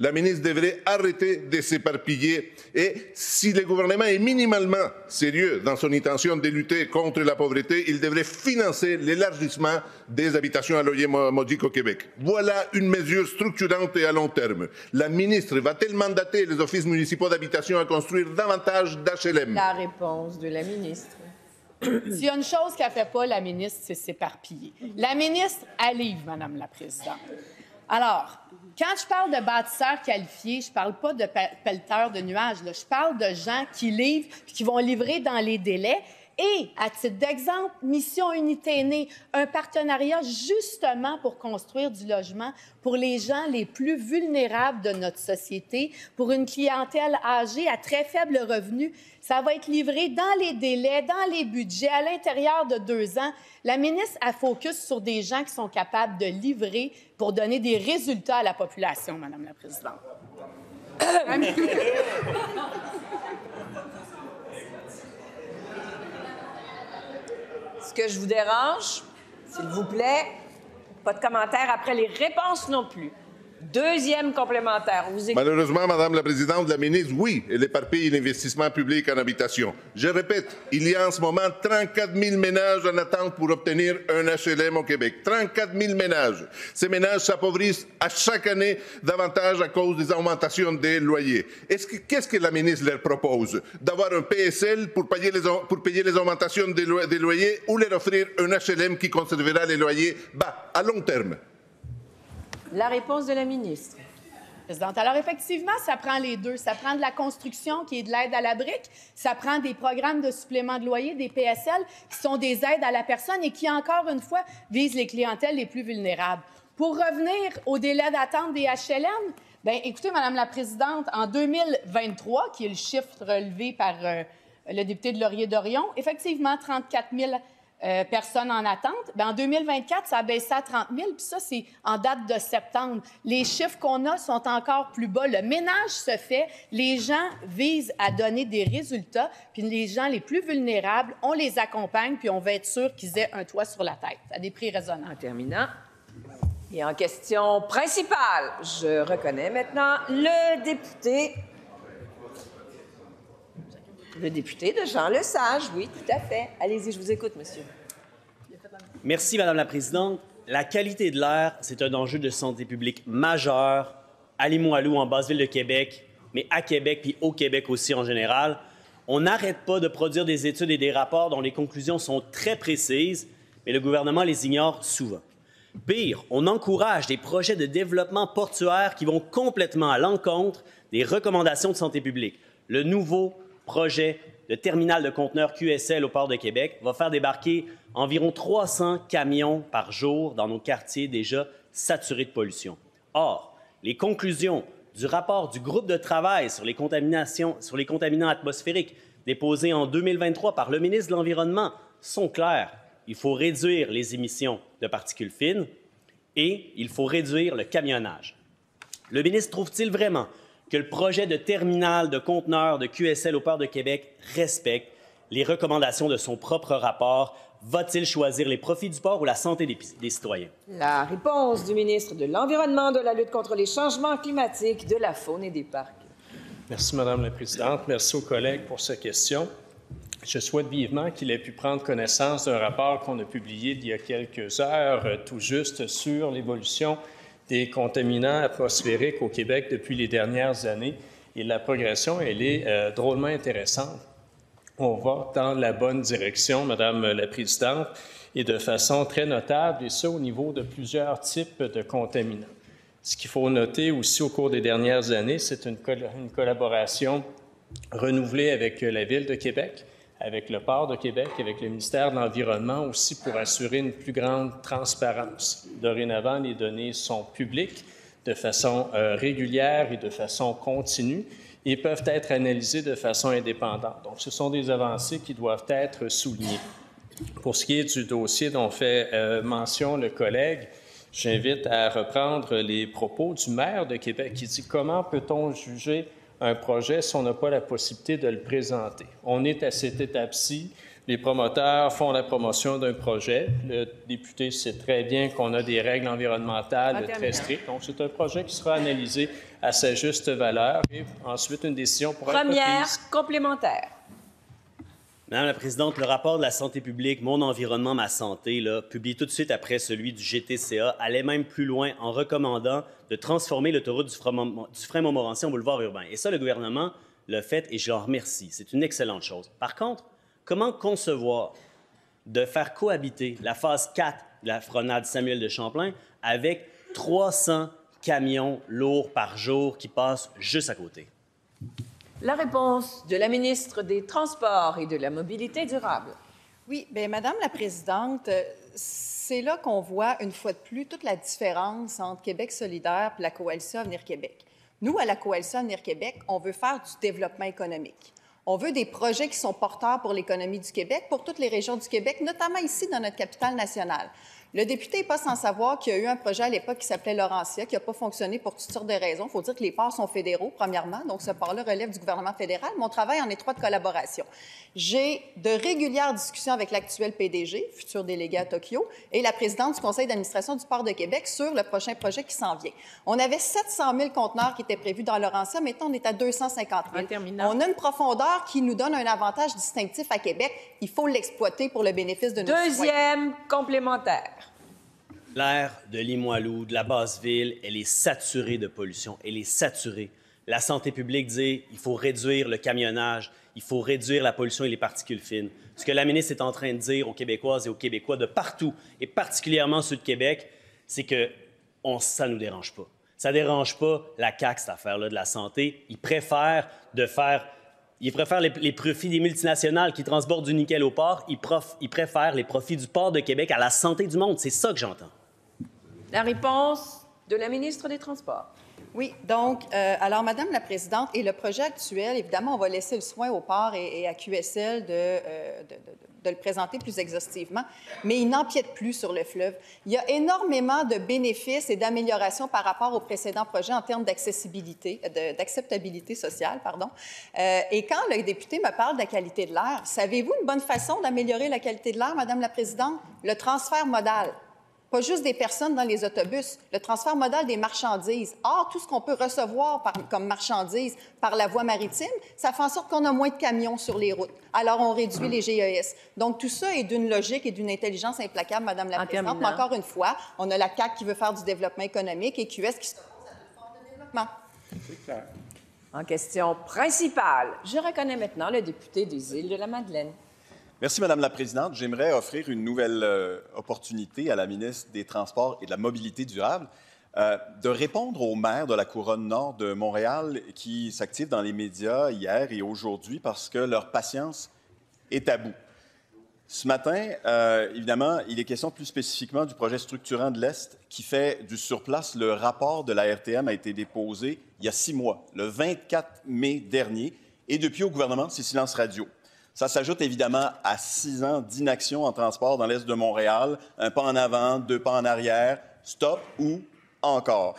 La ministre devrait arrêter de s'éparpiller et si le gouvernement est minimalement sérieux dans son intention de lutter contre la pauvreté, il devrait financer l'élargissement des habitations à loyer modique au Québec. Voilà une mesure structurante et à long terme. La ministre va-t-elle mandater les offices municipaux d'habitation à construire davantage d'HLM? La réponse de la ministre. S'il y a une chose qu'elle ne fait pas, la ministre, c'est s'éparpiller. La ministre, elle livre, Madame la Présidente. Alors, quand je parle de bâtisseurs qualifiés, je ne parle pas de pelleteurs de nuages. Là. Je parle de gens qui livrent et qui vont livrer dans les délais. Et, à titre d'exemple, Mission Unité Aînée, un partenariat justement pour construire du logement pour les gens les plus vulnérables de notre société, pour une clientèle âgée à très faible revenu. Ça va être livré dans les délais, dans les budgets, à l'intérieur de 2 ans. La ministre a focus sur des gens qui sont capables de livrer pour donner des résultats à la population, Madame la Présidente. Est-ce que je vous dérange? S'il vous plaît, pas de commentaires après les réponses non plus. Deuxième complémentaire. Malheureusement, Madame la Présidente, la ministre, oui, elle éparpille l'investissement public en habitation. Je répète, il y a en ce moment 34 000 ménages en attente pour obtenir un HLM au Québec. 34 000 ménages. Ces ménages s'appauvrissent à chaque année davantage à cause des augmentations des loyers. Qu'est-ce que la ministre leur propose? D'avoir un PSL pour payer les augmentations des loyers ou leur offrir un HLM qui conservera les loyers bas à long terme? La réponse de la ministre. Présidente. Alors, effectivement, ça prend les deux. Ça prend de la construction, qui est de l'aide à la brique. Ça prend des programmes de supplément de loyer, des PSL, qui sont des aides à la personne et qui, encore une fois, visent les clientèles les plus vulnérables. Pour revenir au délai d'attente des HLM, bien, écoutez, Madame la Présidente, en 2023, qui est le chiffre relevé par le député de Laurier-Dorion, effectivement, 34 000 personnes en attente. Bien, en 2024, ça a baissé à 30 000, puis ça, c'est en date de septembre. Les chiffres qu'on a sont encore plus bas. Le ménage se fait. Les gens visent à donner des résultats, puis les gens les plus vulnérables, on les accompagne, puis on va être sûr qu'ils aient un toit sur la tête, à des prix raisonnables. En terminant, et en question principale, je reconnais maintenant le député de Jean Lesage. Oui, tout à fait. Allez-y, je vous écoute, monsieur. Merci, Madame la Présidente. La qualité de l'air, c'est un enjeu de santé publique majeur à Limoilou, en Basse-Ville de Québec, mais à Québec puis au Québec aussi en général. On n'arrête pas de produire des études et des rapports dont les conclusions sont très précises, mais le gouvernement les ignore souvent. Pire, on encourage des projets de développement portuaire qui vont complètement à l'encontre des recommandations de santé publique. Le nouveau projet de terminal de conteneurs QSL au port de Québec va faire débarquer environ 300 camions par jour dans nos quartiers déjà saturés de pollution. Or, les conclusions du rapport du groupe de travail sur les contaminants atmosphériques déposé en 2023 par le ministre de l'Environnement sont claires. Il faut réduire les émissions de particules fines et il faut réduire le camionnage. Le ministre trouve-t-il vraiment que le projet de terminal de conteneurs de QSL au port de Québec respecte les recommandations de son propre rapport? Va-t-il choisir les profits du port ou la santé des citoyens? La réponse du ministre de l'Environnement, de la lutte contre les changements climatiques, de la faune et des parcs. Merci, Madame la Présidente. Merci aux collègues pour cette question. Je souhaite vivement qu'il ait pu prendre connaissance d'un rapport qu'on a publié il y a quelques heures, tout juste, sur l'évolution des contaminants atmosphériques au Québec depuis les dernières années. Et la progression, elle est drôlement intéressante. On va dans la bonne direction, Madame la Présidente, et de façon très notable, et ça au niveau de plusieurs types de contaminants. Ce qu'il faut noter aussi au cours des dernières années, c'est une collaboration renouvelée avec la Ville de Québec, avec le Port de Québec, avec le ministère de l'Environnement aussi pour assurer une plus grande transparence. Dorénavant, les données sont publiques de façon régulière et de façon continue et peuvent être analysées de façon indépendante. Donc, ce sont des avancées qui doivent être soulignées. Pour ce qui est du dossier dont fait mention le collègue, j'invite à reprendre les propos du maire de Québec qui dit « Comment peut-on juger un projet si on n'a pas la possibilité de le présenter? » On est à cette étape-ci. Les promoteurs font la promotion d'un projet. Le député sait très bien qu'on a des règles environnementales très strictes. Donc, c'est un projet qui sera analysé à sa juste valeur et ensuite une décision pourra être prise. Première complémentaire. Madame la Présidente, le rapport de la santé publique, Mon environnement, ma santé, là, publié tout de suite après celui du GTCA, allait même plus loin en recommandant de transformer l'autoroute du Frein-Montmorency en boulevard urbain. Et ça, le gouvernement l'a fait et je l'en remercie. C'est une excellente chose. Par contre, comment concevoir de faire cohabiter la phase 4 de la promenade Samuel de Champlain avec 300 camions lourds par jour qui passent juste à côté? La réponse de la ministre des Transports et de la Mobilité durable. Oui, bien, Madame la Présidente, c'est là qu'on voit une fois de plus toute la différence entre Québec solidaire et la Coalition Avenir Québec. Nous, à la Coalition Avenir Québec, on veut faire du développement économique. On veut des projets qui sont porteurs pour l'économie du Québec, pour toutes les régions du Québec, notamment ici dans notre capitale nationale. Le député n'est pas sans savoir qu'il y a eu un projet à l'époque qui s'appelait Laurentia, qui n'a pas fonctionné pour toutes sortes de raisons. Il faut dire que les ports sont fédéraux, premièrement, donc ce port-là relève du gouvernement fédéral, mais on travaille en étroite collaboration. J'ai de régulières discussions avec l'actuel PDG, futur délégué à Tokyo, et la présidente du conseil d'administration du Port de Québec sur le prochain projet qui s'en vient. On avait 700 000 conteneurs qui étaient prévus dans Laurentia, maintenant on est à 250 000. On a une profondeur qui nous donne un avantage distinctif à Québec. Il faut l'exploiter pour le bénéfice de nos citoyens. Deuxième complémentaire. L'air de Limoilou, de la Basse-Ville, elle est saturée de pollution. Elle est saturée. La santé publique dit qu'il faut réduire le camionnage, il faut réduire la pollution et les particules fines. Ce que la ministre est en train de dire aux Québécoises et aux Québécois de partout, et particulièrement ceux de Québec, c'est que ça ne nous dérange pas. Ça ne dérange pas la CAQ, cette affaire-là de la santé. Ils préfèrent les profits des multinationales qui transportent du nickel au port. Ils préfèrent les profits du port de Québec à la santé du monde. C'est ça que j'entends. La réponse de la ministre des Transports. Oui, donc, alors, Madame la Présidente, et le projet actuel, évidemment, on va laisser le soin au port et à QSL de le présenter plus exhaustivement, mais il n'empiète plus sur le fleuve. Il y a énormément de bénéfices et d'améliorations par rapport au précédent projet en termes d'acceptabilité sociale. Et quand le député me parle de la qualité de l'air, savez-vous une bonne façon d'améliorer la qualité de l'air, Madame la Présidente? Le transfert modal. Pas juste des personnes dans les autobus, le transfert modal des marchandises. Or, tout ce qu'on peut recevoir comme marchandises par la voie maritime, ça fait en sorte qu'on a moins de camions sur les routes. Alors, on réduit les GES. Donc, tout ça est d'une logique et d'une intelligence implacable, Madame la Présidente. Mais encore une fois, on a la CAQ qui veut faire du développement économique et QS qui s'oppose à toute forme de développement. C'est clair. En question principale, je reconnais maintenant le député des Îles-de-la-Madeleine. Merci, Madame la Présidente. J'aimerais offrir une nouvelle opportunité à la ministre des Transports et de la Mobilité durable de répondre aux maires de la Couronne nord de Montréal qui s'activent dans les médias hier et aujourd'hui parce que leur patience est à bout. Ce matin, évidemment, il est question plus spécifiquement du projet structurant de l'Est qui fait du surplace. Le rapport de la RTM a été déposé il y a 6 mois, le 24 mai dernier, et depuis au gouvernement, c'est silence radio. Ça s'ajoute évidemment à 6 ans d'inaction en transport dans l'Est de Montréal, un pas en avant, 2 pas en arrière, stop ou encore.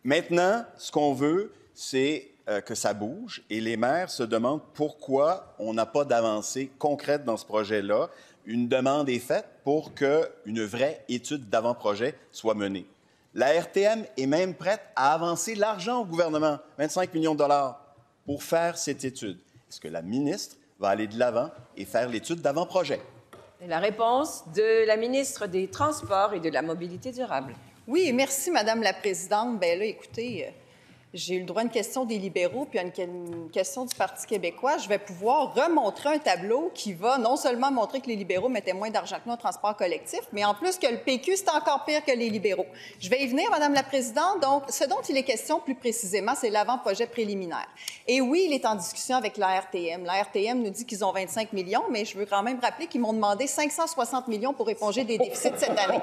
Maintenant, ce qu'on veut, c'est que ça bouge et les maires se demandent pourquoi on n'a pas d'avancée concrète dans ce projet-là. Une demande est faite pour qu'une vraie étude d'avant-projet soit menée. La RTM est même prête à avancer l'argent au gouvernement, 25 millions de dollars, pour faire cette étude. Est-ce que la ministre va aller de l'avant et faire l'étude d'avant-projet? La réponse de la ministre des Transports et de la Mobilité durable. Oui, merci, Madame la Présidente. Bien là, écoutez, j'ai eu le droit à une question des libéraux puis à une question du Parti québécois. Je vais pouvoir remontrer un tableau qui va non seulement montrer que les libéraux mettaient moins d'argent que nous en transport collectif, mais en plus que le PQ, c'est encore pire que les libéraux. Je vais y venir, Madame la Présidente. Donc, ce dont il est question plus précisément, c'est l'avant-projet préliminaire. Et oui, il est en discussion avec la RTM. La RTM nous dit qu'ils ont 25 millions, mais je veux quand même rappeler qu'ils m'ont demandé 560 millions pour éponger des déficits cette année.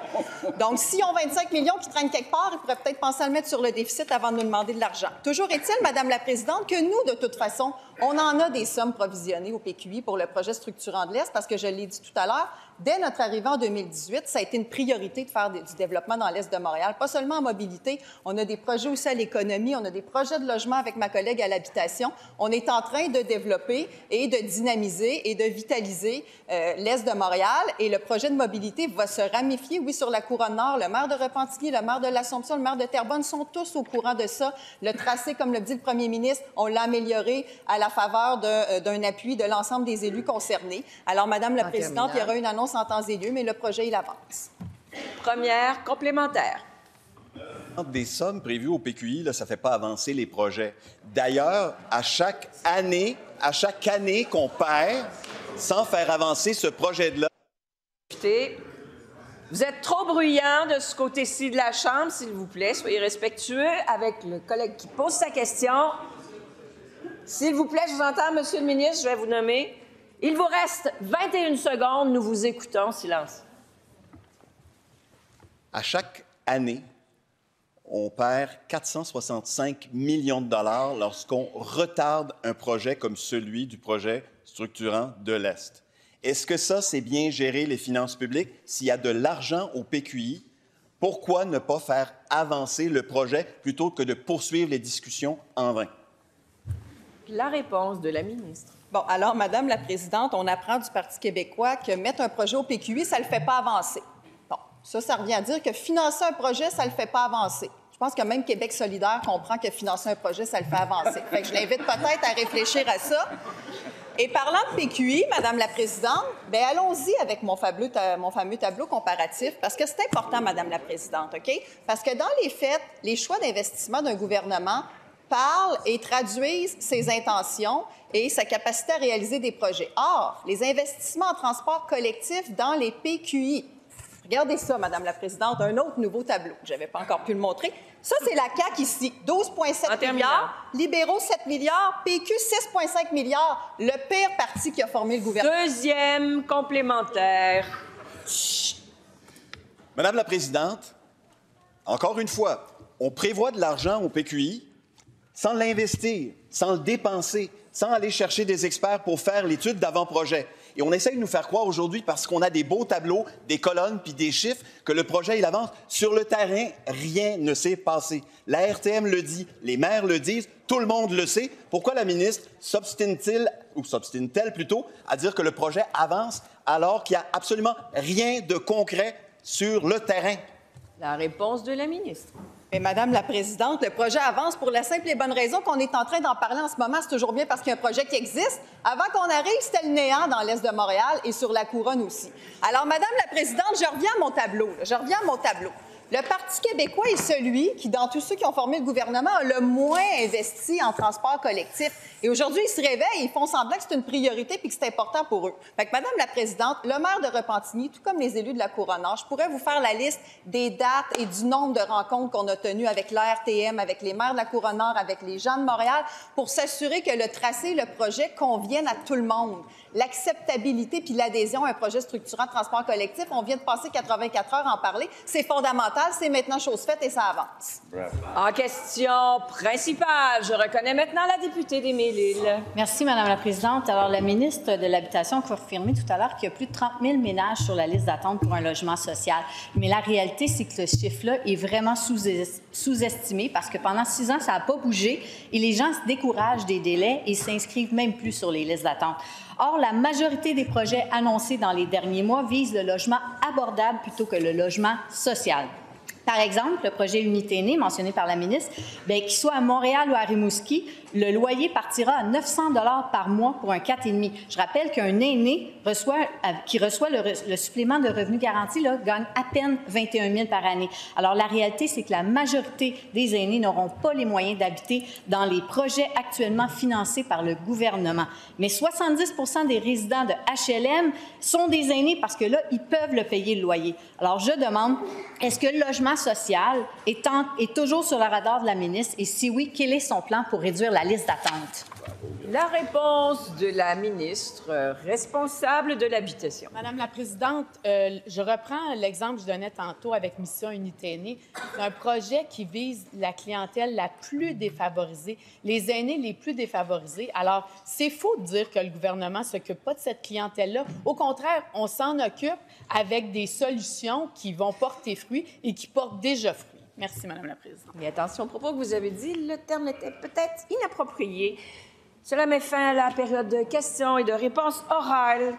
Donc, s'ils ont 25 millions qui traînent quelque part, ils pourraient peut-être penser à le mettre sur le déficit avant de nous demander de l'argent. Toujours est-il, Madame la Présidente, que nous, de toute façon, on en a des sommes provisionnées au PQI pour le projet structurant de l'Est, parce que je l'ai dit tout à l'heure, dès notre arrivée en 2018, ça a été une priorité de faire du développement dans l'Est de Montréal, pas seulement en mobilité. On a des projets aussi à l'économie, on a des projets de logement avec ma collègue à l'habitation. On est en train de développer et de dynamiser et de vitaliser l'Est de Montréal. Et le projet de mobilité va se ramifier, oui, sur la Couronne nord. Le maire de Repentigny, le maire de l'Assomption, le maire de Terrebonne sont tous au courant de ça. Le tracé, comme le dit le premier ministre, on l'a amélioré à la faveur d'un appui de l'ensemble des élus concernés. Alors, Madame la Présidente, il y aura une annonce en temps et lieu, mais le projet, il avance. Première complémentaire. Des sommes prévues au PQI, là, ça ne fait pas avancer les projets. D'ailleurs, à chaque année qu'on perd sans faire avancer ce projet-là... Écoutez, vous êtes trop bruyant de ce côté-ci de la Chambre, s'il vous plaît. Soyez respectueux avec le collègue qui pose sa question. S'il vous plaît, je vous entends, Monsieur le ministre, je vais vous nommer. Il vous reste 21 secondes. Nous vous écoutons. Silence. À chaque année, on perd 465 millions de dollars lorsqu'on retarde un projet comme celui du projet structurant de l'Est. Est-ce que ça, c'est bien gérer les finances publiques? S'il y a de l'argent au PQI, pourquoi ne pas faire avancer le projet plutôt que de poursuivre les discussions en vain? La réponse de la ministre. Bon, alors, Madame la Présidente, on apprend du Parti québécois que mettre un projet au PQI, ça ne le fait pas avancer. Bon, ça revient à dire que financer un projet, ça ne le fait pas avancer. Je pense que même Québec solidaire comprend que financer un projet, ça le fait avancer. Fait que je l'invite peut-être à réfléchir à ça. Et parlant de PQI, Madame la Présidente, bien, allons-y avec mon fameux tableau comparatif, parce que c'est important, Madame la Présidente, OK? Parce que dans les faits, les choix d'investissement d'un gouvernement parlent et traduisent ses intentions et sa capacité à réaliser des projets. Or, les investissements en transport collectif dans les PQI, regardez ça, Madame la Présidente, un autre nouveau tableau. Je n'avais pas encore pu le montrer. Ça, c'est la CAQ ici, 12,7 milliards. Libéraux, 7 milliards. PQ, 6,5 milliards. Le pire parti qui a formé le gouvernement. Deuxième complémentaire. Chut. Madame la Présidente, encore une fois, on prévoit de l'argent au PQI sans l'investir, sans le dépenser. sans aller chercher des experts pour faire l'étude d'avant-projet. Et on essaye de nous faire croire aujourd'hui, parce qu'on a des beaux tableaux, des colonnes puis des chiffres, que le projet, il avance. Sur le terrain, rien ne s'est passé. La RTM le dit, les maires le disent, tout le monde le sait. Pourquoi la ministre s'obstine-t-elle plutôt à dire que le projet avance alors qu'il n'y a absolument rien de concret sur le terrain? La réponse de la ministre. Mais Madame la Présidente, le projet avance pour la simple et bonne raison qu'on est en train d'en parler en ce moment. C'est toujours bien parce qu'il y a un projet qui existe. Avant qu'on arrive, c'était le néant dans l'Est de Montréal et sur la Couronne aussi. Alors, Madame la Présidente, je reviens à mon tableau. Le Parti québécois est celui qui, dans tous ceux qui ont formé le gouvernement, a le moins investi en transport collectif. Et aujourd'hui, ils se réveillent, ils font semblant que c'est une priorité puis que c'est important pour eux. Fait que, Madame la Présidente, le maire de Repentigny, tout comme les élus de la Couronne-Nord, je pourrais vous faire la liste des dates et du nombre de rencontres qu'on a tenues avec l'ARTM, avec les maires de la Couronne-Nord, avec les gens de Montréal, pour s'assurer que le tracé et le projet conviennent à tout le monde. L'acceptabilité puis l'adhésion à un projet structurant de transport collectif, on vient de passer 84 heures à en parler. C'est fondamental, c'est maintenant chose faite et ça avance. Bravo. En question principale, je reconnais maintenant la députée d'Émile-Île. Merci, Madame la Présidente. Alors, la ministre de l'Habitation a confirmé tout à l'heure qu'il y a plus de 30 000 ménages sur la liste d'attente pour un logement social. Mais la réalité, c'est que ce chiffre-là est vraiment sous-estimé parce que pendant 6 ans, ça n'a pas bougé et les gens se découragent des délais et s'inscrivent même plus sur les listes d'attente. Or, la majorité des projets annoncés dans les derniers mois visent le logement abordable plutôt que le logement social. Par exemple, le projet Unité Aînée, mentionné par la ministre, qu'il soit à Montréal ou à Rimouski, le loyer partira à 900 $ par mois pour un 4,5. Je rappelle qu'un aîné qui reçoit le supplément de revenu garanti gagne à peine 21 000 par année. Alors, la réalité, c'est que la majorité des aînés n'auront pas les moyens d'habiter dans les projets actuellement financés par le gouvernement. Mais 70 % des résidents de HLM sont des aînés parce que là, ils peuvent le payer le loyer. Alors, je demande, est-ce que le logement social est toujours sur le radar de la ministre? Et si oui, quel est son plan pour réduire la liste d'attente? La réponse de la ministre responsable de l'Habitation. Madame la Présidente, je reprends l'exemple que je donnais tantôt avec Mission Unité Aînée. C'est un projet qui vise la clientèle la plus défavorisée, les aînés les plus défavorisés. Alors, c'est faux de dire que le gouvernement ne s'occupe pas de cette clientèle-là. Au contraire, on s'en occupe avec des solutions qui vont porter fruit et qui portent déjà fruit. Merci, Madame la Présidente. Mais attention au propos que vous avez dit, le terme était peut-être inapproprié. Cela met fin à la période de questions et de réponses orales.